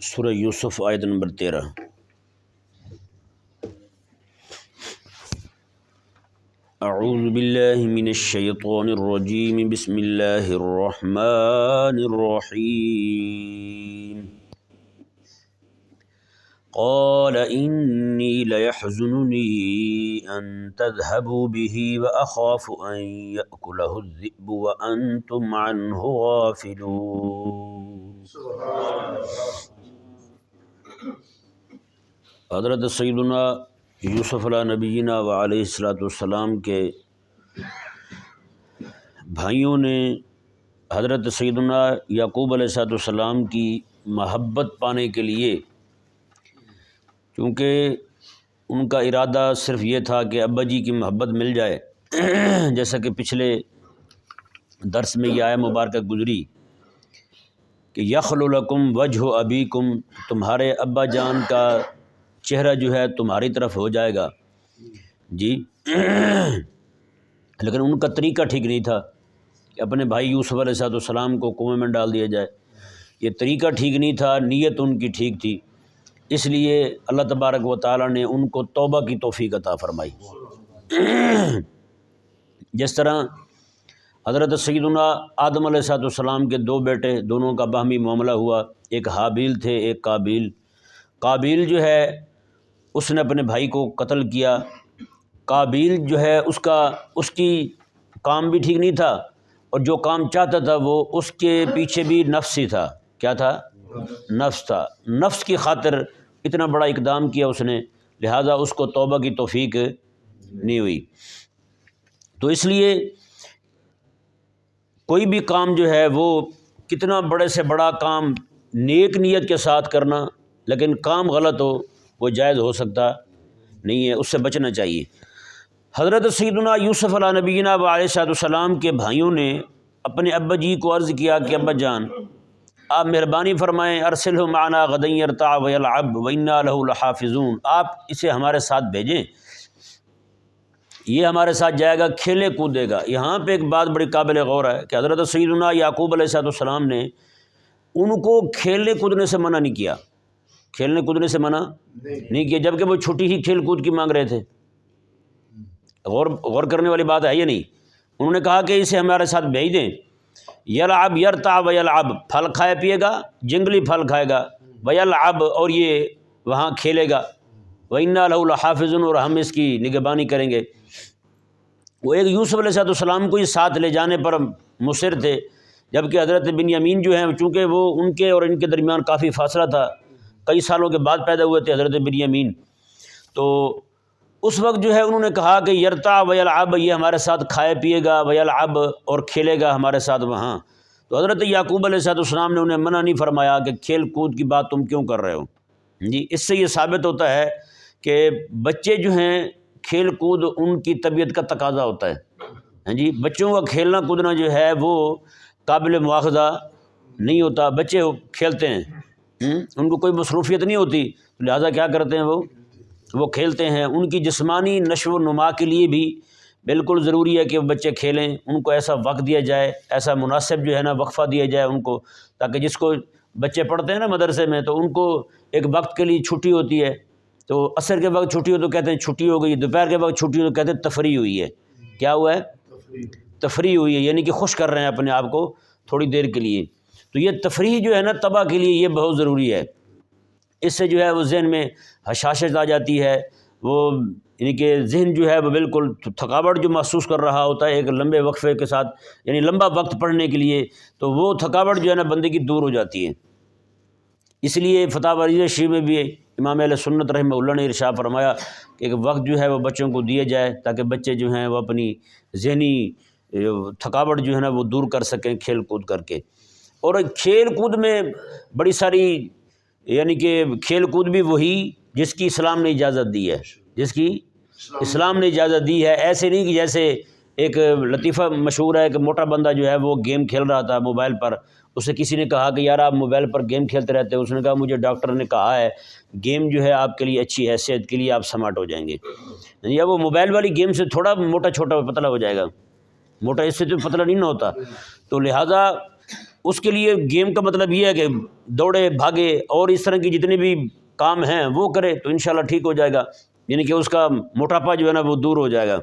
سورہ یوسف آیت نمبر 13۔ اعوذ باللہ من الشیطان الرجیم، بسم اللہ الرحمن الرحیم۔ قال انی لیحزننی ان تذهبوا به واخاف ان یأکلہ الذئب وانتم عنہ غافلون۔ حضرت سیدنا یوسف علیہ نبینا و علیہ الصلوۃ والسلام کے بھائیوں نے حضرت سیدنا یعقوب علیہ الصلوۃ والسلام کی محبت پانے کے لیے، چونکہ ان کا ارادہ صرف یہ تھا کہ ابا جی کی محبت مل جائے، جیسا کہ پچھلے درس میں یہ آیہ مبارکہ گزری کہ یخلو لکم وجہ ابیکم، تمہارے ابا جان کا چہرہ جو ہے تمہاری طرف ہو جائے گا جی۔ لیکن ان کا طریقہ ٹھیک نہیں تھا کہ اپنے بھائی یوسف علیہ السلام کو کنویں میں ڈال دیا جائے، یہ طریقہ ٹھیک نہیں تھا، نیت ان کی ٹھیک تھی، اس لیے اللہ تبارک و تعالیٰ نے ان کو توبہ کی توفیق عطا فرمائی۔ جس طرح حضرت سیدنا آدم علیہ السلام کے دو بیٹے، دونوں کا باہمی معاملہ ہوا، ایک حابیل تھے ایک قابیل۔ قابیل جو ہے اس نے اپنے بھائی کو قتل کیا، قابیل جو ہے اس کی کام بھی ٹھیک نہیں تھا، اور جو کام چاہتا تھا وہ اس کے پیچھے بھی نفس ہی تھا۔ کیا تھا؟ نفس تھا۔ نفس کی خاطر اتنا بڑا اقدام کیا اس نے، لہٰذا اس کو توبہ کی توفیق نہیں ہوئی۔ تو اس لیے کوئی بھی کام جو ہے وہ کتنا بڑے سے بڑا کام نیک نیت کے ساتھ کرنا، لیکن کام غلط ہو وہ جائز ہو سکتا نہیں ہے، اس سے بچنا چاہیے۔ حضرت سیدنا یوسف علیہ نبینا و علیہ السلام کے بھائیوں نے اپنے ابا جی کو عرض کیا کہ ابا جان آپ مہربانی فرمائیں، ارسلہ معنا غدا یرتع ویلعب وانا لہ لحافظون، آپ اسے ہمارے ساتھ بھیجیں، یہ ہمارے ساتھ جائے گا، کھیلے کودے گا۔ یہاں پہ ایک بات بڑی قابل غور ہے کہ حضرت سیدنا یعقوب علیہ السلام نے ان کو کھیلنے کودنے سے منع نہیں کیا، کھیلنے کودنے سے منع نہیں کیا، جبکہ وہ چھٹی ہی کھیل کود کی مانگ رہے تھے۔ غور کرنے والی بات ہے یہ نہیں، انہوں نے کہا کہ اسے ہمارے ساتھ بھیج دیں، یلعب یرتع ویلعب، پھل کھائے پیے گا، جنگلی پھل کھائے گا، ویلعب اور یہ وہاں کھیلے گا، وَإِنَّا لَهُ لَحَافِظُونَ اور ہم اس کی نگہبانی کریں گے۔ وہ ایک یوسف علیہ السلام کو ہی ساتھ لے جانے پر مصر تھے، جبکہ حضرت بنیامین جو ہیں چونکہ وہ ان کے اور ان کے درمیان کافی فاصلہ تھا، کئی سالوں کے بعد پیدا ہوئے تھے حضرت بنیامین، تو اس وقت جو ہے انہوں نے کہا کہ یرتع ویلعب، یہ ہمارے ساتھ کھائے پیے گا، ویلعب اور کھیلے گا ہمارے ساتھ وہاں۔ تو حضرت یعقوب علیہ السلام نے انہیں منع نہیں فرمایا کہ کھیل کود کی بات تم کیوں کر رہے ہو جی۔ اس سے یہ ثابت ہوتا ہے کہ بچے جو ہیں کھیل کود ان کی طبیعت کا تقاضا ہوتا ہے جی۔ بچوں کا کھیلنا کودنا جو ہے وہ قابل مواخذہ نہیں ہوتا، بچے کھیلتے ہیں، ان کو کوئی مصروفیت نہیں ہوتی، لہٰذا کیا کرتے ہیں وہ کھیلتے ہیں۔ ان کی جسمانی نشو و نما کے لیے بھی بالکل ضروری ہے کہ وہ بچے کھیلیں، ان کو ایسا وقت دیا جائے، ایسا مناسب جو ہے نا وقفہ دیا جائے ان کو، تاکہ جس کو بچے پڑھتے ہیں نا مدرسے میں تو ان کو ایک وقت کے لیے چھٹی ہوتی ہے، تو عصر کے وقت چھٹی ہو تو کہتے ہیں چھٹی ہو گئی، دوپہر کے وقت چھٹی ہو تو کہتے ہیں تفریح ہوئی ہے۔ کیا ہوا ہے؟ تفریح ہوئی ہے، یعنی کہ خوش کر رہے ہیں اپنے آپ کو تھوڑی دیر کے لیے۔ تو یہ تفریح جو ہے نا طبع کے لیے یہ بہت ضروری ہے، اس سے جو ہے وہ ذہن میں حشاشت آ جاتی ہے، وہ یعنی کہ ذہن جو ہے وہ بالکل تھکاوٹ جو محسوس کر رہا ہوتا ہے ایک لمبے وقفے کے ساتھ، یعنی لمبا وقت پڑھنے کے لیے، تو وہ تھکاوٹ جو ہے نا بندے کی دور ہو جاتی ہے۔ اس لیے فتح عریضہ شریف میں بھی امام اہل سنت رحمہ اللہ نے ارشاد فرمایا کہ ایک وقت جو ہے وہ بچوں کو دیے جائے تاکہ بچے جو ہیں وہ اپنی ذہنی تھکاوٹ جو ہے نا وہ دور کر سکیں کھیل کود کر کے۔ اور کھیل کود میں بڑی ساری یعنی کہ کھیل کود بھی وہی جس کی اسلام نے اجازت دی ہے، جس کی اسلام نے اجازت دی ہے، ایسے نہیں کہ جیسے ایک لطیفہ مشہور ہے کہ موٹا بندہ جو ہے وہ گیم کھیل رہا تھا موبائل پر، اسے کسی نے کہا کہ یار آپ موبائل پر گیم کھیلتے رہتے ہیں، اس نے کہا مجھے ڈاکٹر نے کہا ہے گیم جو ہے آپ کے لیے اچھی ہے، صحت کے لیے آپ سمارٹ ہو جائیں گے، یا وہ موبائل والی گیم سے تھوڑا موٹا چھوٹا پتلا ہو جائے گا، موٹا اس سے تو پتلا نہیں نہ ہوتا۔ تو لہٰذا اس کے لیے گیم کا مطلب یہ ہے کہ دوڑے بھاگے اور اس طرح کی جتنے بھی کام ہیں وہ کرے تو انشاءاللہ ٹھیک ہو جائے گا، یعنی کہ اس کا موٹاپا جو ہے نا وہ دور ہو جائے گا۔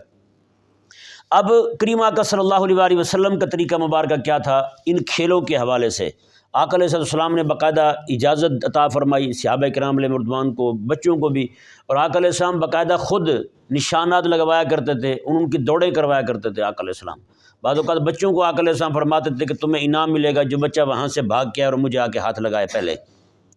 اب کریم آقا صلی اللہ علیہ وآلہ وسلم کا طریقہ مبارکہ کیا تھا ان کھیلوں کے حوالے سے؟ آقا علیہ السلام نے باقاعدہ اجازت عطا فرمائی صحابہ کرام علیہ رضوان کو، بچوں کو بھی، اور آقا علیہ السلام باقاعدہ خود نشانات لگوایا کرتے تھے، ان کی دوڑیں کروایا کرتے تھے آقا علیہ السلام۔ بعض اوقات بچوں کو آقا علیہ السلام فرماتے تھے کہ تمہیں انعام ملے گا جو بچہ وہاں سے بھاگ کے اور مجھے آ کے ہاتھ لگائے پہلے،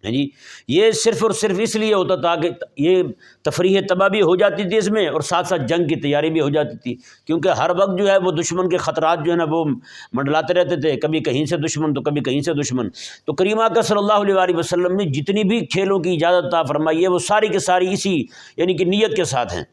ہیں جی۔ یہ صرف اور صرف اس لیے ہوتا تھا کہ یہ تفریح طبع بھی ہو جاتی تھی اس میں، اور ساتھ ساتھ جنگ کی تیاری بھی ہو جاتی تھی، کیونکہ ہر وقت جو ہے وہ دشمن کے خطرات جو ہے نا وہ منڈلاتے رہتے تھے، کبھی کہیں سے دشمن تو کبھی کہیں سے دشمن۔ تو کریم آقا صلی اللہ علیہ وآلہ وسلم نے جتنی بھی کھیلوں کی اجازت عطا فرمائی ہے وہ ساری کے ساری اسی یعنی کہ نیت کے ساتھ ہیں۔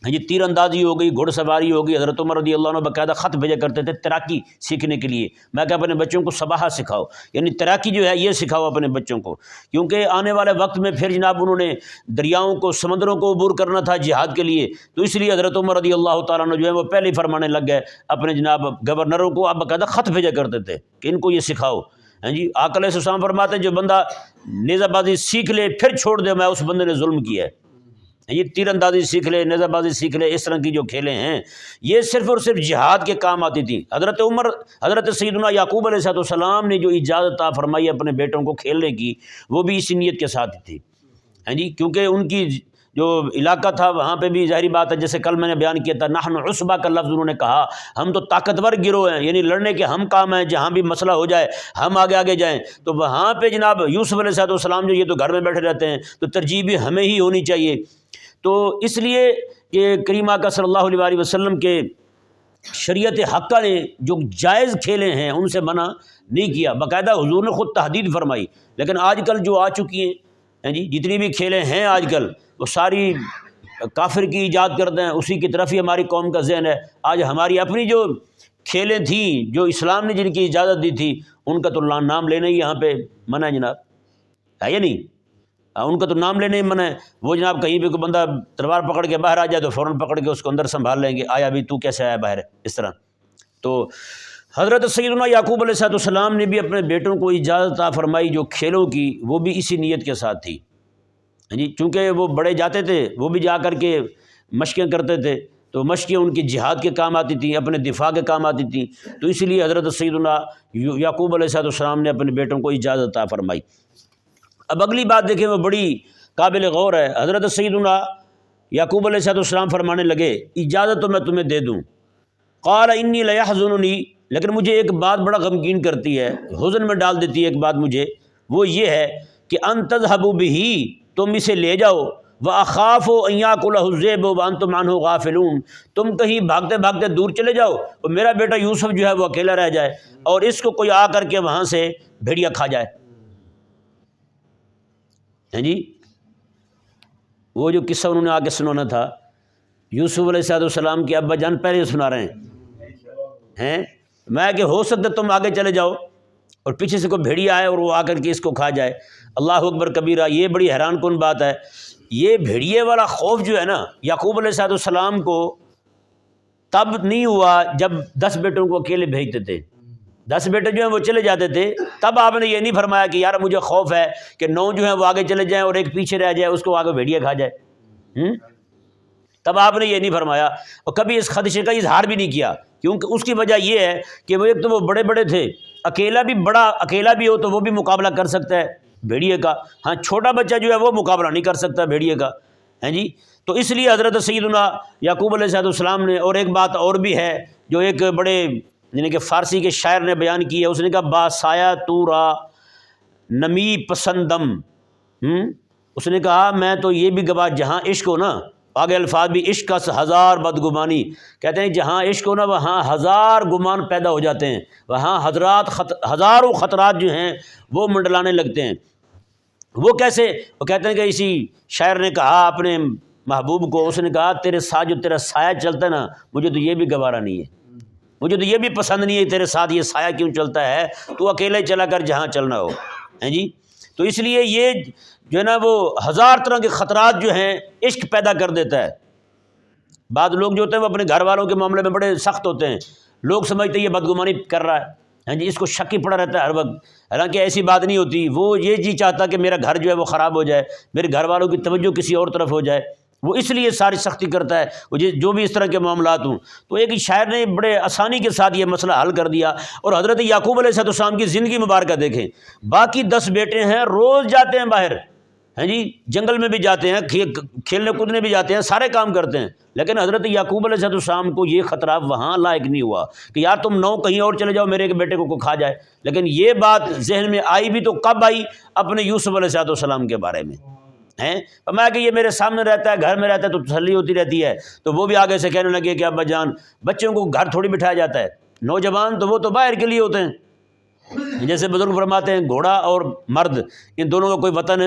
یہ تیر اندازی ہو گئی، گھوڑ سواری ہو گئی، حضرت عمر رضی اللہ عنہ باقاعدہ خط بھیجا کرتے تھے تیراکی سیکھنے کے لیے، میں کہ اپنے بچوں کو سباحہ سکھاؤ، یعنی تیراکی جو ہے یہ سکھاؤ اپنے بچوں کو، کیونکہ آنے والے وقت میں پھر جناب انہوں نے دریاؤں کو، سمندروں کو عبور کرنا تھا جہاد کے لیے، تو اس لیے حضرت عمر رضی اللہ تعالیٰ عنہ جو ہے وہ پہلے ہی فرمانے لگ گئے اپنے جناب گورنروں کو، آپ باقاعدہ خط بھیجا کرتے تھے کہ ان کو یہ سکھاؤ، ہیں جی۔ آقا علیہ السلام فرماتے ہیں جو بندہ نیزہ بازی سیکھ لے پھر چھوڑ دے میں اس بندے نے ظلم کیا ہے۔ یہ تیر اندازی سیکھ لے، نیزہ بازی سیکھ لے، اس طرح کی جو کھیلیں ہیں یہ صرف اور صرف جہاد کے کام آتی تھیں۔ حضرت سیدنا یعقوب علیہ السلام نے جو اجازت عطا فرمائی اپنے بیٹوں کو کھیلنے کی وہ بھی اسی نیت کے ساتھ تھی، ہیں جی، کیونکہ ان کی جو علاقہ تھا وہاں پہ بھی ظاہری بات ہے، جیسے کل میں نے بیان کیا تھا نحن عصبہ کا لفظ انہوں نے کہا، ہم تو طاقتور گروہ ہیں، یعنی لڑنے کے ہم کام ہیں، جہاں بھی مسئلہ ہو جائے ہم آگے آگے جائیں، تو وہاں پہ جناب یوسف علیہ السلام جو یہ تو گھر میں بیٹھے رہتے ہیں، تو ترجیح بھی ہمیں ہی ہونی چاہیے۔ تو اس لیے کہ کریم آقا صلی اللہ علیہ وآلہ وسلم کے شریعت حقہ نے جو جائز کھیلے ہیں ان سے منع نہیں کیا، باقاعدہ حضور نے خود تحدید فرمائی، لیکن آج کل جو آ چکی ہیں جی جتنی بھی کھیلیں ہیں آج کل وہ ساری کافر کی ایجاد کرتے ہیں، اسی کی طرف ہی ہماری قوم کا ذہن ہے۔ آج ہماری اپنی جو کھیلیں تھیں جو اسلام نے جن کی اجازت دی تھی ان کا تو نام لینا ہی یہاں پہ منع ہے جناب، ہے یا نہیں؟ ان کا تو نام لینے ہی منع ہے۔ وہ جناب کہیں بھی کوئی بندہ تلوار پکڑ کے باہر آ جائے تو فوراً پکڑ کے اس کو اندر سنبھال لیں گے، آیا بھی تو کیسے آیا باہر، اس طرح۔ تو حضرت سیدنا یعقوب علیہ السلام نے بھی اپنے بیٹوں کو اجازت عطا فرمائی جو کھیلوں کی، وہ بھی اسی نیت کے ساتھ تھی جی، چونکہ وہ بڑے جاتے تھے وہ بھی جا کر کے مشقیں کرتے تھے، تو مشقیں ان کی جہاد کے کام آتی تھیں، اپنے دفاع کے کام آتی تھیں، تو اس لیے حضرت سیدنا یعقوب علیہ السلام نے اپنے بیٹوں کو اجازت عطا فرمائی۔ اب اگلی بات دیکھیں وہ بڑی قابل غور ہے، حضرت سیدنا یعقوب علیہ السلام فرمانے لگے اجازت تو میں تمہیں دے دوں، قال انی لیحزننی، لیکن مجھے ایک بات بڑا غمگین کرتی ہے، حزن میں ڈال دیتی ہے ایک بات مجھے، وہ یہ ہے کہ ان تذهبوا به، تم اسے لے جاؤ، وَأَخَافُ أَن يَأْكُلَهُ الذِّئْبُ وَأَنْتُمْ عَنْهُ غَافِلُونَ، تم کہیں بھاگتے بھاگتے دور چلے جاؤ اور میرا بیٹا یوسف جو ہے وہ اکیلا رہ جائے اور اس کو کوئی آ کر کے وہاں سے بھیڑیا کھا جائے، ہیں جی۔ وہ جو قصہ انہوں نے آگے سنانا تھا یوسف علیہ السلام کے ابا جان پہلے سنا رہے ہیں میں کہ ہو سکتا تم آگے چلے جاؤ اور پیچھے سے کوئی بھیڑیا آئے اور وہ آ کر کے اس کو کھا جائے۔ اللہ اکبر کبیرہ، یہ بڑی حیران کن بات ہے۔ یہ بھیڑیے والا خوف جو ہے نا یعقوب علیہ السلام کو تب نہیں ہوا جب 10 بیٹوں کو اکیلے بھیجتے تھے، 10 بیٹے جو ہیں وہ چلے جاتے تھے، تب آپ نے یہ نہیں فرمایا کہ یار مجھے خوف ہے کہ 9 جو ہیں وہ آگے چلے جائیں اور ایک پیچھے رہ جائے، اس کو آگے بھیڑیا کھا جائے، تب آپ نے یہ نہیں فرمایا اور کبھی اس خدشے کا اظہار بھی نہیں کیا، کیونکہ اس کی وجہ یہ ہے کہ وہ ایک تو وہ بڑے بڑے تھے، اکیلا بھی ہو تو وہ بھی مقابلہ کر سکتا ہے بھیڑیے کا، ہاں چھوٹا بچہ جو ہے وہ مقابلہ نہیں کر سکتا بھیڑیے کا، ہیں جی۔ تو اس لیے حضرت سیدنا یعقوب علیہ السلام نے، اور ایک بات اور بھی ہے جو ایک بڑے یعنی کہ فارسی کے شاعر نے بیان کی ہے، اس نے کہا باسایا تورا نمی پسندم، اس نے کہا میں تو یہ بھی گواہ جہاں عشق ہو نا، آگے الفاظ بھی عشق کا 1000 بدگمانی، کہتے ہیں جہاں عشق ہو نا وہاں 1000 گمان پیدا ہو جاتے ہیں، وہاں ہزاروں خطرات جو ہیں وہ منڈلانے لگتے ہیں۔ وہ کیسے؟ وہ کہتے ہیں کہ اسی شاعر نے کہا اپنے محبوب کو، اس نے کہا تیرے ساتھ جو تیرا سایہ چلتا ہے نا مجھے تو یہ بھی گوارا نہیں ہے، مجھے تو یہ بھی پسند نہیں ہے تیرے ساتھ یہ سایہ کیوں چلتا ہے، تو اکیلے چلا کر جہاں چلنا ہو، ہیں جی۔ تو اس لیے یہ جو ہے نا وہ 1000 طرح کے خطرات جو ہیں عشق پیدا کر دیتا ہے۔ بعض لوگ جو ہوتے ہیں وہ اپنے گھر والوں کے معاملے میں بڑے سخت ہوتے ہیں، لوگ سمجھتے ہیں یہ بدگمانی کر رہا ہے، ہاں جی، اس کو شک ہی پڑا رہتا ہے ہر وقت، حالانکہ ایسی بات نہیں ہوتی۔ وہ یہ جی چاہتا کہ میرا گھر جو ہے وہ خراب ہو جائے، میرے گھر والوں کی توجہ کسی اور طرف ہو جائے، وہ اس لیے ساری سختی کرتا ہے، وہ جو بھی اس طرح کے معاملات ہوں۔ تو ایک شاعر نے بڑے آسانی کے ساتھ یہ مسئلہ حل کر دیا۔ اور حضرت یعقوب علیہ السلام کی زندگی مبارکہ دیکھیں، باقی 10 بیٹے ہیں، روز جاتے ہیں باہر، ہاں جی، جنگل میں بھی جاتے ہیں، کھیلنے کودنے بھی جاتے ہیں، سارے کام کرتے ہیں، لیکن حضرت یعقوب علیہ السلام کو یہ خطرہ وہاں لائق نہیں ہوا کہ یار تم 9 کہیں اور چلے جاؤ، میرے ایک بیٹے کو کھا جائے۔ لیکن یہ بات ذہن میں آئی بھی تو کب آئی؟ اپنے یوسف علیہ السلام کے بارے میں ہیں، فرمایا کہ یہ میرے سامنے رہتا ہے، گھر میں رہتا ہے تو تسلی ہوتی رہتی ہے۔ تو وہ بھی آگے سے کہنے لگے کہ ابا جان، بچوں کو گھر تھوڑی بٹھایا جاتا ہے، نوجوان تو وہ تو باہر کے لیے ہوتے ہیں۔ جیسے بزرگ فرماتے ہیں گھوڑا اور مرد، ان دونوں کا کوئی وطن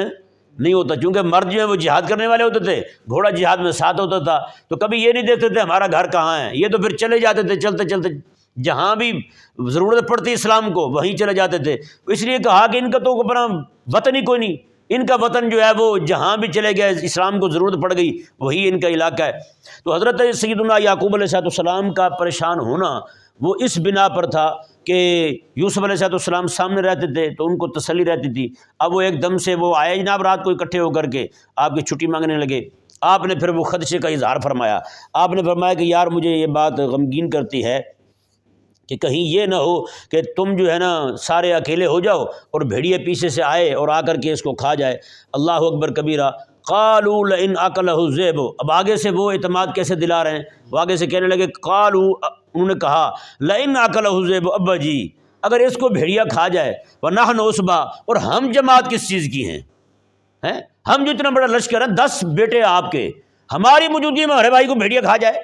نہیں ہوتا، چونکہ مرد جو ہے وہ جہاد کرنے والے ہوتے تھے، گھوڑا جہاد میں ساتھ ہوتا تھا، تو کبھی یہ نہیں دیکھتے تھے ہمارا گھر کہاں ہے، یہ تو پھر چلے جاتے تھے، چلتے چلتے جہاں بھی ضرورت پڑتی اسلام کو وہیں چلے جاتے تھے۔ اس لیے کہا کہ ان کا تو اپنا وطن ہی کوئی نہیں، ان کا وطن جو ہے وہ جہاں بھی چلے گئے، اسلام کو ضرورت پڑ گئی وہی ان کا علاقہ ہے۔ تو حضرت سیدنا یعقوب علیہ السلام کا پریشان ہونا وہ اس بنا پر تھا کہ یوسف علیہ السلام سامنے رہتے تھے تو ان کو تسلی رہتی تھی۔ اب وہ ایک دم سے وہ آئے جناب رات کو اکٹھے ہو کر کے آپ کی چھٹی مانگنے لگے۔ آپ نے پھر وہ خدشے کا اظہار فرمایا، آپ نے فرمایا کہ یار مجھے یہ بات غمگین کرتی ہے کہ کہیں یہ نہ ہو کہ تم جو ہے نا سارے اکیلے ہو جاؤ اور بھیڑیے پیچھے سے آئے اور آ کر کے اس کو کھا جائے۔ اللہ اکبر کبیرہ۔ قالوا لئن اکلہ الذئب، اب آگے سے وہ اعتماد کیسے دلا رہے ہیں، وہ آگے سے کہنے لگے قالوا، انہوں نے کہا لئن اکلہ الذئب، ابا جی اگر اس کو بھیڑیا کھا جائے، ونحن عصبہ، اور ہم جماعت کس چیز کی ہیں، ہم جو اتنا بڑا لشکر ہے، 10 بیٹے آپ کے، ہماری موجودگی میں ہمارے بھائی کو بھیڑیا کھا جائے،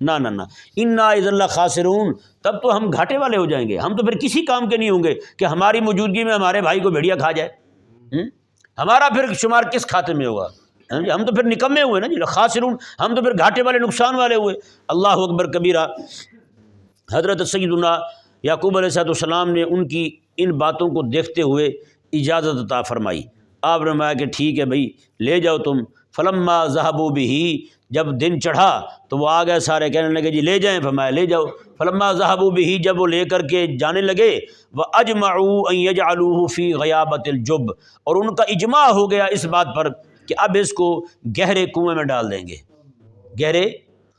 نہ نہ نہ، انا اذا لخاسرون، تب تو ہم گھاٹے والے ہو جائیں گے، ہم تو پھر کسی کام کے نہیں ہوں گے کہ ہماری موجودگی میں ہمارے بھائی کو بھیڑیا کھا جائے، ہمارا پھر شمار کس کھاتے میں ہوگا، ہم تو پھر نکمے ہوئے نا جی، خاسرون، ہم تو پھر گھاٹے والے، نقصان والے ہوئے۔ اللہ اکبر کبیرہ۔ حضرت سیدنا یعقوب علیہ السلام نے ان کی ان باتوں کو دیکھتے ہوئے اجازت عطا فرمائی۔ آپ نے فرمایا کہ ٹھیک ہے بھائی لے جاؤ تم۔ فلما ذهبوا به، جب دن چڑھا تو وہ آ گئے سارے، کہنے لگے جی لے جائیں، فرمایا لے جاؤ۔ فلما ذهبوا به، جب وہ لے کر کے جانے لگے، واجمعوا ان يجعلوه في غيابة الجب، اور ان کا اجماع ہو گیا اس بات پر کہ اب اس کو گہرے کنویں میں ڈال دیں گے، گہرے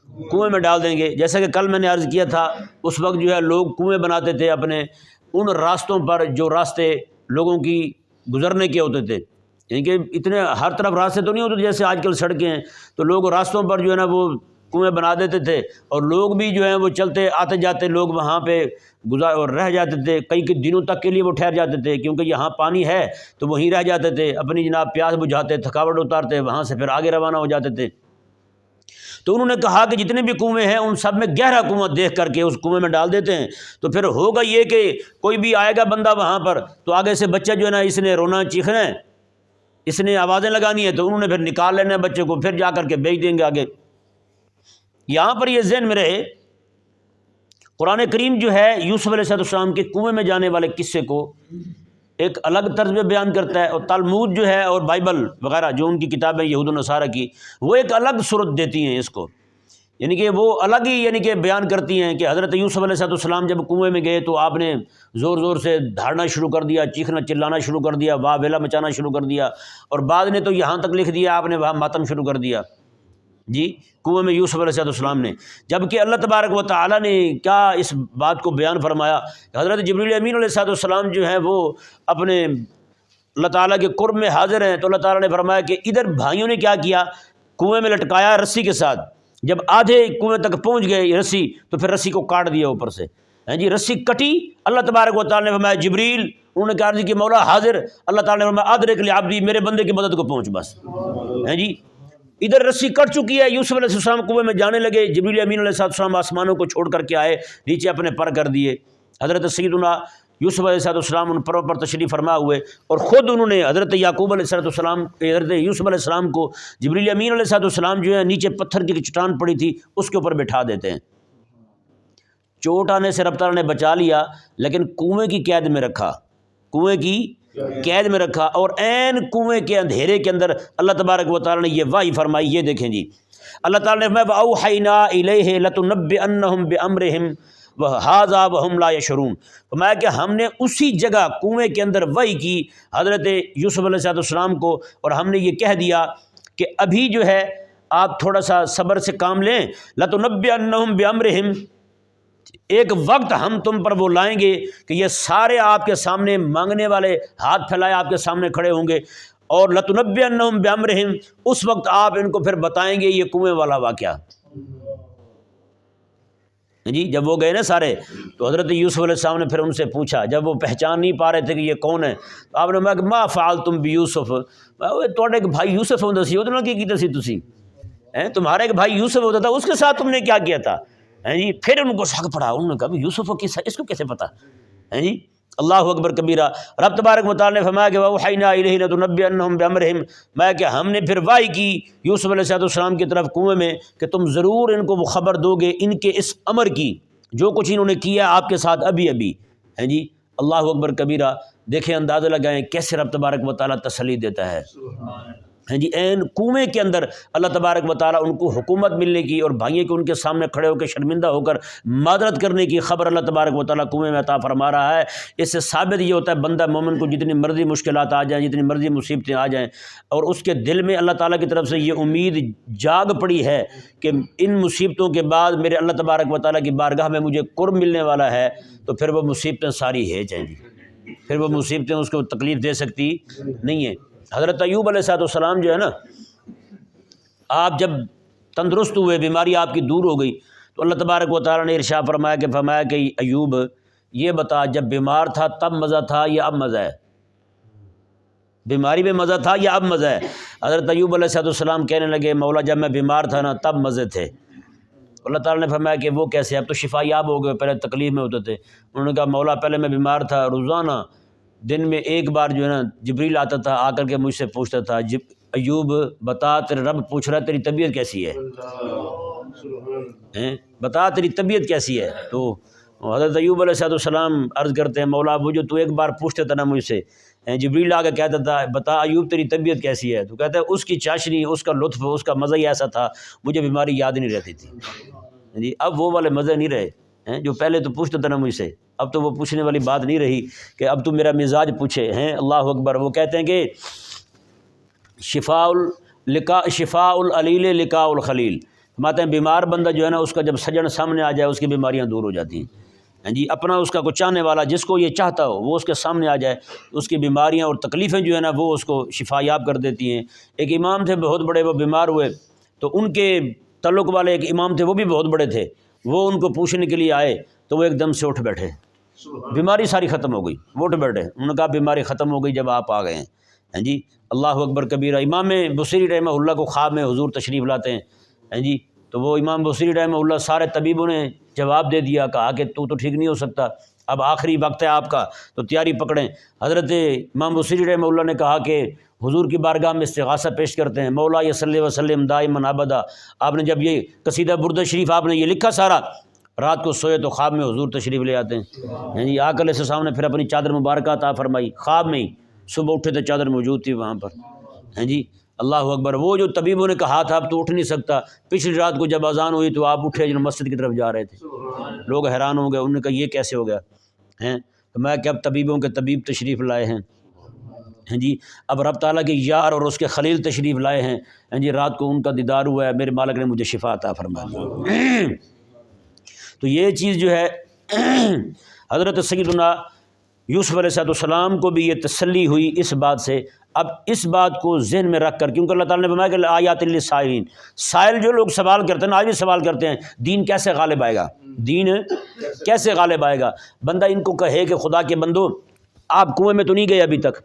کنویں میں ڈال دیں گے۔ جیسا کہ کل میں نے عرض کیا تھا، اس وقت جو ہے لوگ کنویں بناتے تھے اپنے ان راستوں پر جو راستے لوگوں کی گزرنے کے ہوتے تھے، یعنی کہ اتنے ہر طرف راستے تو نہیں ہوتے جیسے آج کل سڑکیں ہیں، تو لوگ راستوں پر جو ہے نا وہ کنویں بنا دیتے تھے، اور لوگ بھی جو ہیں وہ چلتے آتے جاتے لوگ وہاں پہ اور رہ جاتے تھے، کئی دنوں تک کے لیے وہ ٹھہر جاتے تھے، کیونکہ یہاں پانی ہے تو وہیں رہ جاتے تھے، اپنی جناب پیاس بجھاتے، تھکاوٹ اتارتے، وہاں سے پھر آگے روانہ ہو جاتے تھے۔ تو انہوں نے کہا کہ جتنے بھی کنویں ہیں ان سب میں گہرا کنواں دیکھ کر کے اس کنویں میں ڈال دیتے ہیں، تو پھر ہوگا یہ کہ کوئی بھی آئے گا بندہ وہاں پر تو آگے سے بچہ جو ہے نا اس نے رونا چیخنا ہے، اس نے آوازیں لگانی ہے، تو انہوں نے پھر نکال لینا ہے بچے کو، پھر جا کر کے بیچ دیں گے آگے۔ یہاں پر یہ ذہن میں رہے، قرآن کریم جو ہے یوسف علیہ السلام کے کنویں میں جانے والے قصے کو ایک الگ طرز میں بیان کرتا ہے، اور تلمود جو ہے اور بائبل وغیرہ جو ان کی کتابیں یہود و نصارہ کی، وہ ایک الگ صورت دیتی ہیں اس کو، یعنی کہ وہ الگ ہی یعنی کہ بیان کرتی ہیں کہ حضرت یوسف علیہ السلام جب کنویں میں گئے تو آپ نے زور زور سے دھاڑنا شروع کر دیا، چیخنا چلانا شروع کر دیا، واہ ویلا مچانا شروع کر دیا، اور بعد نے تو یہاں تک لکھ دیا آپ نے وہاں ماتم شروع کر دیا جی کنویں میں یوسف علیہ السلام نے۔ جبکہ اللہ تبارک و تعالیٰ نے کیا اس بات کو بیان فرمایا کہ حضرت جبریل امین علیہ السلام جو ہیں وہ اپنے اللہ تعالیٰ کے قرب میں حاضر ہیں، تو اللہ تعالیٰ نے فرمایا کہ ادھر بھائیوں نے کیا کیا، کنویں میں لٹکایا رسی کے ساتھ، جب آدھے کنویں تک پہنچ گئے یہ رسی تو پھر رسی کو کاٹ دیا اوپر سے، جی رسی کٹی، اللہ تبارک و تعالیٰ نے فرمایا جبریل، انہوں نے کہا کہ مولا حاضر، اللہ تعالیٰ نے فرمایا ادرک لعبدی، میرے بندے کی مدد کو پہنچ بس، جی ادھر رسی کٹ چکی ہے، یوسف علیہ السلام کنویں میں جانے لگے، جبریل امین علیہ السلام آسمانوں کو چھوڑ کر کے آئے، نیچے اپنے پر کر دیے، حضرت سیدنا یوسف علیہ السلام ان پروں پر تشریف فرما ہوئے، اور خود انہوں نے حضرت یعقوب علیہ السلام حضرت یوسف علیہ السلام کو جبریل امین علیہ السلام جو ہے نیچے پتھر کی چٹان پڑی تھی اس کے اوپر بٹھا دیتے ہیں، چوٹ آنے سے رب تعالیٰ نے بچا لیا، لیکن کنویں کی قید میں رکھا، کنویں کی قید میں رکھا، اور عین کنویں کے اندھیرے کے اندر اللہ تبارک و تعالیٰ نے یہ وحی فرمائی، یہ دیکھیں جی اللہ تعالیٰ نے فرمایا وَأَوْحَيْنَا إِلَيْهِ لَتُنَبِّئَنَّهُمْ بِأَمْرِهِمْ وَهَٰذَا وَهُمْ لَا يَشْعُرُونَ، فرمایا کہ ہم نے اسی جگہ کنویں کے اندر وحی کی حضرت یوسف علیہ السلام کو، اور ہم نے یہ کہہ دیا کہ ابھی جو ہے آپ تھوڑا سا صبر سے کام لیں، لَتُنَبِّئَنَّهُمْ بِأَمْرِهِمْ، ایک وقت ہم تم پر وہ لائیں گے کہ یہ سارے آپ کے سامنے مانگنے والے ہاتھ پھیلائے آپ کے سامنے کھڑے ہوں گے، اور لَتُنَبِّئَنَّهُمْ بِأَمْرِهِمْ، اس وقت آپ ان کو پھر بتائیں گے یہ کنویں والا واقعہ۔ جی جب وہ گئے نا سارے، تو حضرت یوسف علیہ السلام نے پھر ان سے پوچھا، جب وہ پہچان نہیں پا رہے تھے کہ یہ کون ہے، تو آپ نے کہا کہ ما فعلتم بیوسف، تھوڑے ایک بھائی یوسف ہوتا سی، وہ کی کیتا سی تسی، تمہارا ایک بھائی یوسف ہوتا تھا، اس کے ساتھ تم نے کیا کیا تھا؟ جی پھر ان کو شک پڑا، انہوں نے کہا یوسف اس کو کیسے پتا؟ جی اللہ اکبر کبیرہ۔ رب تبارک و تعالیٰ نے فرمایا کہ وَأَوْحَيْنَا إِلَيْهِ لَتُنَبِّئَنَّهُمْ بِأَمْرِهِمْ، میں کہ ہم نے پھر وحی کی یوسف علیہ السلام کی طرف کنویں میں کہ تم ضرور ان کو وہ خبر دو گے ان کے اس امر کی جو کچھ انہوں نے کیا آپ کے ساتھ ابھی ابھی۔ ہیں جی اللہ اکبر کبیرہ۔ دیکھیں اندازہ لگائیں کیسے رب تبارک و تعالیٰ تسلی دیتا ہے۔ ہیں جی عین کنویں کے اندر اللہ تبارک و تعالیٰ ان کو حکومت ملنے کی اور بھائیوں کے ان کے سامنے کھڑے ہو کے شرمندہ ہو کر معذرت کرنے کی خبر اللہ تبارک و تعالیٰ کنویں میں عطا فرما رہا ہے۔ اس سے ثابت یہ ہوتا ہے بندہ مومن کو جتنی مرضی مشکلات آ جائیں، جتنی مرضی مصیبتیں آ جائیں، اور اس کے دل میں اللہ تعالیٰ کی طرف سے یہ امید جاگ پڑی ہے کہ ان مصیبتوں کے بعد میرے اللہ تبارک و تعالیٰ کی بارگاہ میں مجھے قرب ملنے والا ہے، تو پھر وہ مصیبتیں ساری ہے جائیں گی، پھر وہ مصیبتیں اس کو تکلیف دے سکتی نہیں ہیں۔ حضرت ایوب علیہ السلام جو ہے نا، آپ جب تندرست ہوئے، بیماری آپ کی دور ہو گئی، تو اللہ تبارک و تعالیٰ نے ارشاد فرمایا کہ ایوب یہ بتا جب بیمار تھا تب مزہ تھا یا اب مزہ ہے؟ بیماری میں مزہ تھا یا اب مزہ ہے؟ حضرت ایوب علیہ السلام کہنے لگے مولا جب میں بیمار تھا نا تب مزے تھے۔ اللہ تعالیٰ نے فرمایا کہ وہ کیسے؟ اب تو شفا یاب ہو گئے، پہلے تکلیف میں ہوتے تھے۔ انہوں نے کہا مولا پہلے میں بیمار تھا، روزانہ دن میں ایک بار جو ہے نا جبریل آتا تھا، آ کر کے مجھ سے پوچھتا تھا ایوب بتا تیرے رب پوچھ رہا ہے تیری طبیعت کیسی ہے، بتا تیری طبیعت کیسی ہے؟ تو حضرت ایوب علیہ السلام عرض کرتے ہیں مولا وہ جو تو ایک بار پوچھتا تھا نا مجھ سے، جبریل آ کے کہتا تھا بتا ایوب تیری طبیعت کیسی ہے، تو کہتا ہے اس کی چاشنی، اس کا لطف، اس کا مزہ ہی ایسا تھا مجھے بیماری یاد نہیں رہتی تھی۔ جی اب وہ والے مزے نہیں رہے جو پہلے تو پوچھتا تھا نا مجھ سے، اب تو وہ پوچھنے والی بات نہیں رہی کہ اب تو میرا مزاج پوچھے ہیں۔ اللہ اکبر۔ وہ کہتے ہیں کہ شفاء العلیل لقاء الخلیل، فرماتے ہیں بیمار بندہ جو ہے نا اس کا جب سجن سامنے آ جائے اس کی بیماریاں دور ہو جاتی ہیں۔ جی اپنا اس کا کوئی چاہنے والا جس کو یہ چاہتا ہو وہ اس کے سامنے آ جائے، اس کی بیماریاں اور تکلیفیں جو ہے نا وہ اس کو شفا یاب کر دیتی ہیں۔ ایک امام تھے بہت بڑے، وہ بیمار ہوئے تو ان کے تعلق والے ایک امام تھے، وہ بھی بہت بڑے تھے، وہ ان کو پوچھنے کے لیے آئے تو وہ ایک دم سے اٹھ بیٹھے، بیماری ساری ختم ہو گئی، وہ اٹھ بیٹھے، انہوں نے کہا بیماری ختم ہو گئی جب آپ آ گئے ہیں۔ ہیں جی اللہ اکبر کبیرہ۔ امام بصیری رحمہ اللہ کو خواب میں حضور تشریف لاتے ہیں جی، تو وہ امام بصیری رحمہ اللہ سارے طبیبوں نے جواب دے دیا، کہا کہ تو ٹھیک نہیں ہو سکتا، اب آخری وقت ہے آپ کا تو تیاری پکڑیں۔ حضرت امام بصیری رحمہ اللہ نے کہا کہ حضور کی بارگاہ میں استغاثہ پیش کرتے ہیں، مولا صلی وسلم دائما ابدا۔ آپ نے جب یہ قصیدہ بردہ شریف آپ نے یہ لکھا سارا، رات کو سوئے تو خواب میں حضور تشریف لے آتے ہیں جی۔ آقا علیہ السلام نے پھر اپنی چادر مبارکہ عطا فرمائی خواب میں ہی، صبح اٹھے تو چادر موجود تھی وہاں پر ہیں جی۔ اللہ اکبر۔ وہ جو طبیبوں نے کہا تھا اب تو اٹھ نہیں سکتا، پچھلی رات کو جب اذان ہوئی تو آپ اٹھے جو مسجد کی طرف جا رہے تھے، لوگ حیران ہو گئے، انہوں نے کہا یہ کیسے ہو گیا ہیں؟ تو میں کہ اب طبیبوں کے طبیب تشریف لائے ہیں جی، اب رب تعالیٰ کے یار اور اس کے خلیل تشریف لائے ہیں جی، رات کو ان کا دیدار ہوا ہے، میرے مالک نے مجھے شفا عطا فرمائی۔ تو یہ چیز جو ہے حضرت سیدنا یوسف علیہ السلام کو بھی یہ تسلی ہوئی اس بات سے۔ اب اس بات کو ذہن میں رکھ کر، کیونکہ اللہ تعالیٰ نے فرمایا کہ آیات للسائلین، سائل جو لوگ سوال کرتے ہیں نا، آج بھی سوال کرتے ہیں دین کیسے غالب آئے گا، دین کیسے غالب آئے گا۔ بندہ ان کو کہے کہ خدا کے بندو آپ کنویں میں تو نہیں گئے ابھی تک،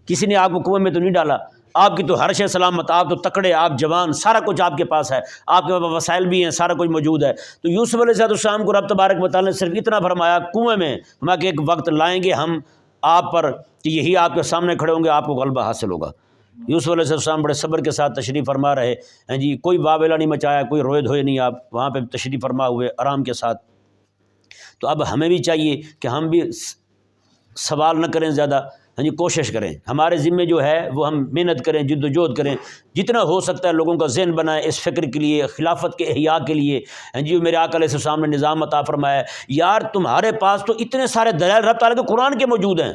کسی نے آپ کو کنویں میں تو نہیں ڈالا، آپ کی تو ہر شے سلامت، آپ تو تکڑے، آپ جوان، سارا کچھ آپ کے پاس ہے، آپ کے پاس وسائل بھی ہیں، سارا کچھ موجود ہے۔ تو یوسف علیہ السلام کو رب تبارک و تعالیٰ نے صرف اتنا فرمایا کنویں میں، کہ ایک وقت لائیں گے ہم آپ پر کہ یہی آپ کے سامنے کھڑے ہوں گے، آپ کو غلبہ حاصل ہوگا۔ یوسف علیہ السلام بڑے صبر کے ساتھ تشریف فرما رہے ہیں جی، کوئی واویلا نہیں مچایا، کوئی روئے دھوئے نہیں، آپ وہاں پہ تشریف فرما ہوئے آرام کے ساتھ۔ تو اب ہمیں بھی چاہیے کہ ہم بھی سوال نہ کریں زیادہ ہاں جی کوشش کریں، ہمارے ذمے جو ہے وہ ہم محنت کریں، جد و جہد کریں، جتنا ہو سکتا ہے لوگوں کا ذہن بنائیں اس فکر کے لیے، خلافت کے احیاء کے لیے۔ ہاں جی میرے آقا علیہ السلام نے نظام عطا فرمایا ہے، یار تمہارے پاس تو اتنے سارے دلائل رب تعالیٰ کے قرآن کے موجود ہیں،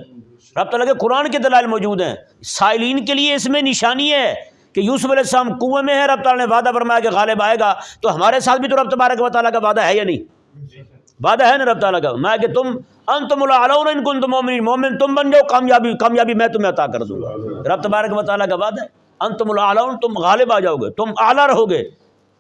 رب تعالیٰ کے قرآن کے دلائل موجود ہیں، سائلین کے لیے اس میں نشانی ہے کہ یوسف علیہ السلام کنویں میں ہے، رب تعالیٰ نے وعدہ فرمایا کہ غالب آئے گا، تو ہمارے ساتھ بھی تو رب تبارک و تعالیٰ کا وعدہ ہے یا نہیں؟ وعدہ ہے نا رب تعالیٰ کا، میں کہ تم انتم الاعلون ان کنتم مؤمنین، مومن تم بن جاؤ، کامیابی میں تمہیں عطا کر دوں گا۔ رب تبارک و تعالیٰ کا وعدہ ہے انتم الاعلون، تم غالب آ جاؤ گے، تم اعلیٰ رہو گے،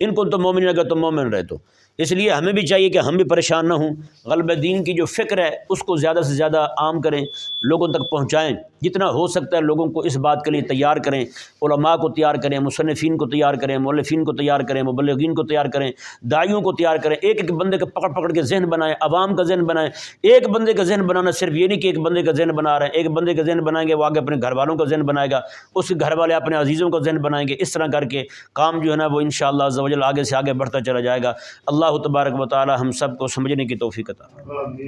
ان کنتم مؤمنین، اگر تم مومن رہے تو۔ اس لیے ہمیں بھی چاہیے کہ ہم بھی پریشان نہ ہوں، غلبہ دین کی جو فکر ہے اس کو زیادہ سے زیادہ عام کریں، لوگوں تک پہنچائیں، جتنا ہو سکتا ہے لوگوں کو اس بات کے لیے تیار کریں، علماء کو تیار کریں، مصنفین کو تیار کریں، مؤلفین کو تیار کریں، مبلغین کو تیار کریں، داعیوں کو تیار کریں، ایک ایک بندے کا پکڑ کے ذہن بنائیں، عوام کا ذہن بنائیں۔ ایک بندے کا ذہن بنانا صرف یہ نہیں کہ ایک بندے کا ذہن بنا رہے ہیں، ایک بندے کا ذہن بنائیں گے وہ آگے اپنے گھر والوں کا ذہن بنائے گا، اس کے گھر والے اپنے عزیزوں کا ذہن بنائیں گے، اس طرح کر کے کام جو ہے نا وہ انشاءاللہ عز و جل آگے سے آگے بڑھتا چلا جائے گا۔ اللہ تبارک و تعالی ہم سب کو سمجھنے کی توفیق عطا فرمائے۔